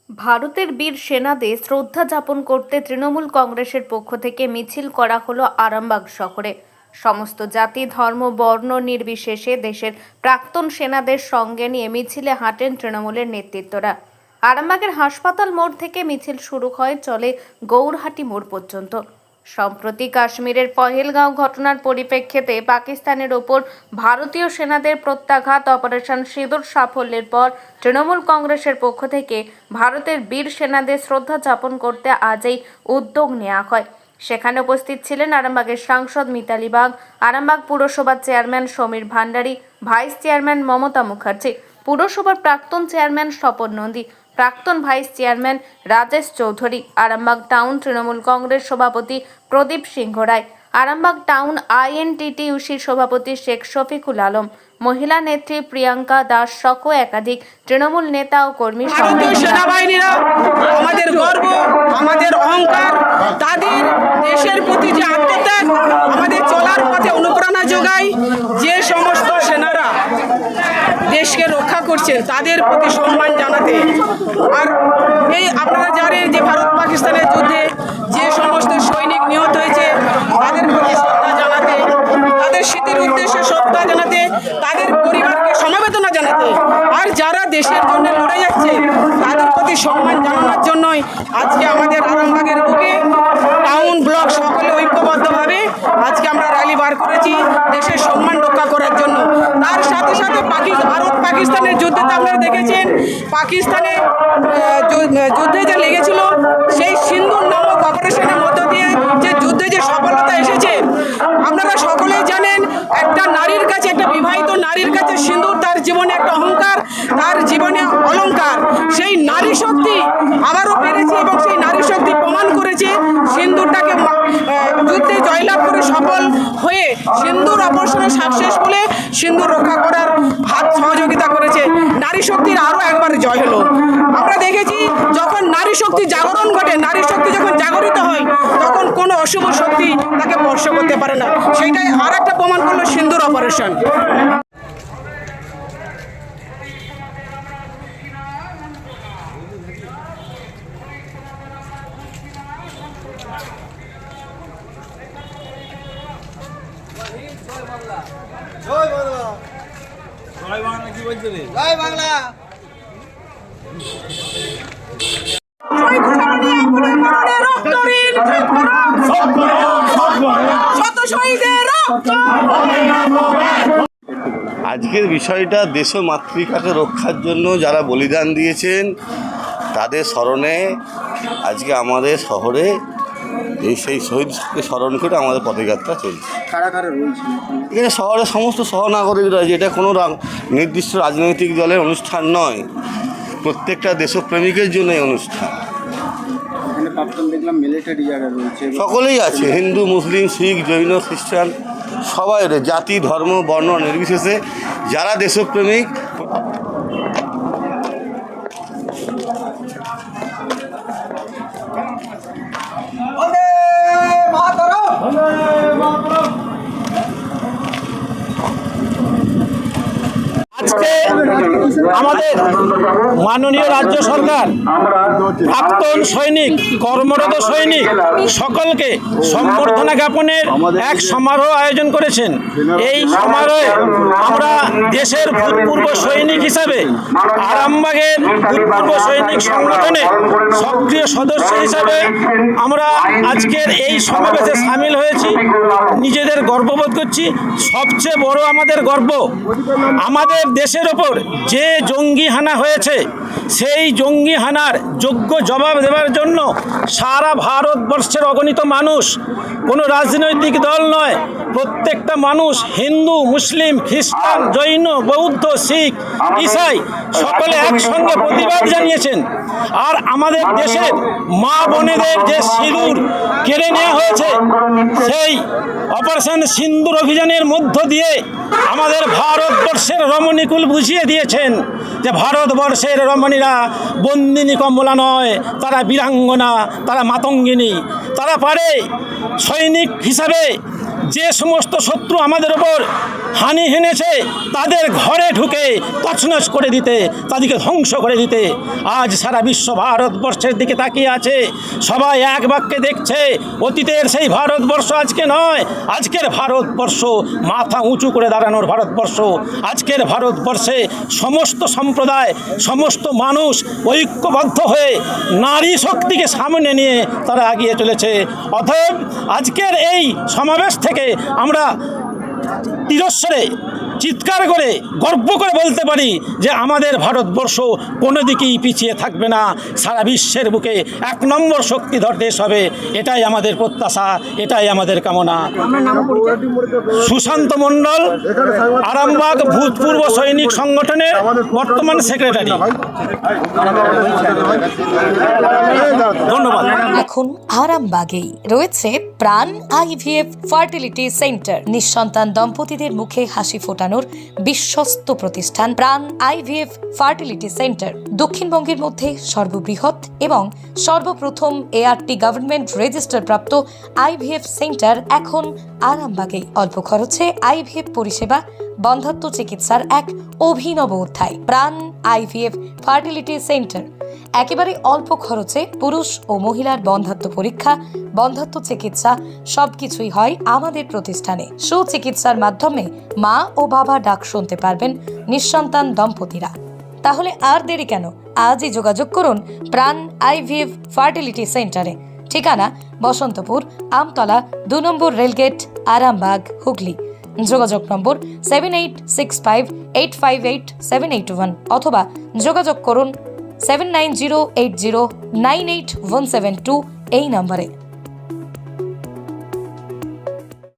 ভারতের বীর সেনাদের শ্রদ্ধা যাপন করতে তৃণমূল কংগ্রেসের পক্ষ থেকে মিছিল করা হলো আরামবাগ শহরে। সমস্ত জাতি ধর্ম বর্ণ নির্বিশেষে দেশের প্রাক্তন সেনাদের সঙ্গে নিয়ে মিছিলে হাঁটেন তৃণমূলের নেতৃত্বরা। আরামবাগের হাসপাতাল মোড় থেকে মিছিল শুরু হয়, চলে গৌরহাটি মোড় পর্যন্ত। সম্প্রতি কাশ্মীরের পহেলগাঁও ঘটনার পরিপ্রেক্ষিতে পাকিস্তানের ওপর ভারতীয় সেনাদের প্রত্যাঘাত অপারেশন সিঁদুর সাফল্যের পর তৃণমূল কংগ্রেসের পক্ষ থেকে ভারতের বীর সেনাদের শ্রদ্ধা যাপন করতে আজ এই উদ্যোগ নেওয়া হয়। সেখানে উপস্থিত ছিলেন আরামবাগের সাংসদ মিতালি বাগ, আরামবাগ পুরসভার chairman Samir Bhandari, vice chairman Mamata Mukherjee, পুরসভার প্রাক্তন চেয়ারম্যান স্বপন নন্দী, প্রাক্তন vice chairman Rajesh Chowdhury, Arambagh town Trinamool Congress সভাপতি প্রদীপ সিংহ রায়, আরামবাগ টাউন আইএনটিটিইউসির সভাপতি শেখ শফিকুল আলম, মহিলা নেত্রী প্রিয়াঙ্কা দাস সহ একাধিক তৃণমূল নেতা ও কর্মী। ভারতীয় সেনাবাহিনীরা আমাদের গর্ব, আমাদের অহংকার, তাদের দেশের প্রতি যে আত্মত্যাগ আমাদের চলার পথে অনুপ্রেরণা যোগায়। যে সমস্ত সেনারা দেশকে রক্ষা করছেন তাদের প্রতি সম্মান জানাতে, আর এই আপনারা জানেন যে ভারত পাকিস্তানের যুদ্ধে যে সমস্ত সৈনিক নিহত হয়েছে তাদের প্রতি শ্রদ্ধা জানাতে, তাদের স্মৃতির উদ্দেশ্যে শ্রদ্ধা জানাতে, তাদের পরিবারকে সমবেদনা জানাতে, আর যারা দেশের জন্য লড়ে যাচ্ছে তাদের প্রতি সম্মান জানানোর জন্যই আজকে আমাদের আরামবাগের বুকে টাউন ব্লক সকলে ঐক্যবদ্ধভাবে আজকে আমরা র্যালি বার করেছি দেশের সম্মান রক্ষা করার জন্য। তার সাথে সাথে ভারত পাকিস্তানের যুদ্ধে আপনারা দেখেছেন, পাকিস্তানের যুদ্ধে যে লেগেছিল সেই সিন্ধুর নামক অপারেশনের মধ্য দিয়ে যে যুদ্ধে যে সফলতা এসেছে, আপনারা সকলেই জানেন একটা নারীর কাছে, একটা বিবাহিত নারীর কাছে সিন্ধুর তার জীবনে একটা অহংকার, তার জীবনে অলংকার। সেই নারী শক্তি আবারও পেরেছে এবং সেই নারী শক্তি প্রমাণ করেছে সিন্ধুরটাকে যুদ্ধে জয়লাভ করে সফল হয়ে সিন্ধুর অপারেশনের সাকসেসফুলে সিন্ধুর রক্ষা করার হাত সহযোগিতা করেছে। নারী শক্তির আরও একবার জয় হলো। আমরা দেখেছি যখন নারী শক্তি জাগরণ ঘটে, নারী শক্তি যখন জাগরিত হয় তখন কোনো অশুভ শক্তি তাকে স্পর্শ করতে পারে না। সেইটাই আর একটা প্রমাণ করলো সিন্ধুর অপারেশন। জয় বাংলা, জয় বাংলা, কি বলছে রে? জয় বাংলা। আজকের বিষয়টা দেশ ও মাতৃকাকে রক্ষার জন্য যারা বলিদান দিয়েছেন তাদের স্মরণে আজকে আমাদের শহরে সেই শহীদকে স্মরণ করে আমাদের পদযাত্রা চলছে। এখানে শহরের সমস্ত সহনাগরিকরা, যেটা কোনো নির্দিষ্ট রাজনৈতিক দলের অনুষ্ঠান নয়, প্রত্যেকটা দেশপ্রেমিকের জন্য এই অনুষ্ঠান। সকলেই আছে, হিন্দু মুসলিম শিখ জৈন খ্রিস্টান সবাই, জাতি ধর্ম বর্ণ নির্বিশেষে যারা দেশপ্রেমিক আজকে আমাদের মাননীয় রাজ্য সরকার প্রাক্তন সৈনিক, কর্মরত সৈনিক সকলকে সম্বর্ধনা জ্ঞাপনের এক সমারোহ আয়োজন করেছেন। এই সমারোহে আমরা দেশের ভূতপূর্ব সৈনিক হিসাবে আরামবাগের ভূতপূর্ব সৈনিক সংগঠনের সক্রিয় সদস্য হিসাবে আমরা আজকের এই সমাবেশে সামিল হয়েছি। নিজেদের গর্ববোধ করছি। সবচেয়ে বড় আমাদের গর্ব, আমাদের দেশের ওপর যে জঙ্গি হানা হয়েছে সেই জঙ্গি হানার যোগ্য জবাব দেওয়ার জন্য সারা ভারতবর্ষের অগণিত মানুষ, কোনো রাজনৈতিক দল নয়, প্রত্যেকটা মানুষ, হিন্দু মুসলিম খ্রিস্টান জৈন বৌদ্ধ শিখ ইসাই সকলে একসঙ্গে প্রতিবাদ জানিয়েছেন। আর আমাদের দেশের মা বোনেদের যে সিঁদুর কেড়ে নেওয়া হয়েছে, সেই অপারেশন সিন্দুর অভিযানের মধ্য দিয়ে আমাদের ভারতবর্ষের রমণীকুল বুঝিয়ে দিয়েছেন যে ভারতবর্ষের রমণীরা বন্দিনী কমলা নয়, তারা বীরাঙ্গনা, তারা মাতঙ্গিনী, তারা পারে সৈনিক হিসাবে যে সমস্ত শত্রু আমাদের ওপর হানি হেনেছে তাদের ঘরে ঢুকে তছনছ করে দিতে, তাদেরকে ধ্বংস করে দিতে আজ সারা বিশ্ব ভারতবর্ষের দিকে তাকিয়ে আছে। সবাই এক বাক্যে দেখছে অতীতের সেই ভারতবর্ষ আজকে নয়, আজকের ভারতবর্ষ মাথা উঁচু করে দাঁড়ানোর ভারতবর্ষ। আজকের ভারতবর্ষে সমস্ত সম্প্রদায়, সমস্ত মানুষ ঐক্যবদ্ধ হয়ে নারী শক্তিকে সামনে নিয়ে তারা এগিয়ে চলেছে। অতএব আজকের এই সমাবেশ থেকে আমরা তিরস্বরে চিৎকার করে গর্ব করে বলতে পারি যে আমাদের ভারতবর্ষ কোনো দিকেই পিছিয়ে থাকবে না, সারা বিশ্বের বুকে 1 নম্বর শক্তিধর দেশ হবে। এটাই আমাদের প্রত্যাশা, এটাই আমাদের কামনা। সুশান্ত মণ্ডল, আরামবাগ ভূতপূর্ব সৈনিক সংগঠনের বর্তমান সেক্রেটারি। ধন্যবাদ। এখন আরামবাগেই রয়েছে প্রাণ আইভিএফ ফার্টিলিটি সেন্টার। নিঃসন্তান দম্পতিদের মুখে হাসি ফোটানোর বিশ্বস্ত প্রতিষ্ঠান প্রাণ আইভিএফ ফার্টিলিটি সেন্টার দক্ষিণবঙ্গের মধ্যে সর্ববৃহৎ এবং সর্বপ্রথম ART গভর্নমেন্ট রেজিস্টার প্রাপ্ত আইভিএফ সেন্টার এখন আরামবাগে। অল্প খরচে আইভিএফ পরিষেবা, বন্ধ্যাত্ব চিকিৎসার এক অভিনব অধ্যায়। প্রাণ আইভিএফ ফার্টিলিটি সেন্টার একেবারে অল্প খরচে পুরুষ ও মহিলার বন্ধ্যাত্ব পরীক্ষা, বন্ধ্যাত্ব চিকিৎসা সবকিছুই হয় আমাদের প্রতিষ্ঠানে। সুচিকিৎসার মাধ্যমে মা ও বাবা ডাক শুনতে পারবেন নিঃসন্তান দম্পতিরা। তাহলে আর দেরি কেন? আজই যোগাযোগ করুন প্রাণ আইভিএফ ফার্টিলিটি সেন্টারে। ঠিকানা বসন্তপুর, আমতলা, 2 নম্বর রেলগেট, আরামবাগ, হুগলি। যোগাযোগ নম্বর 7865858781 অথবা যোগাযোগ করুন 7908098172 এই নম্বরে।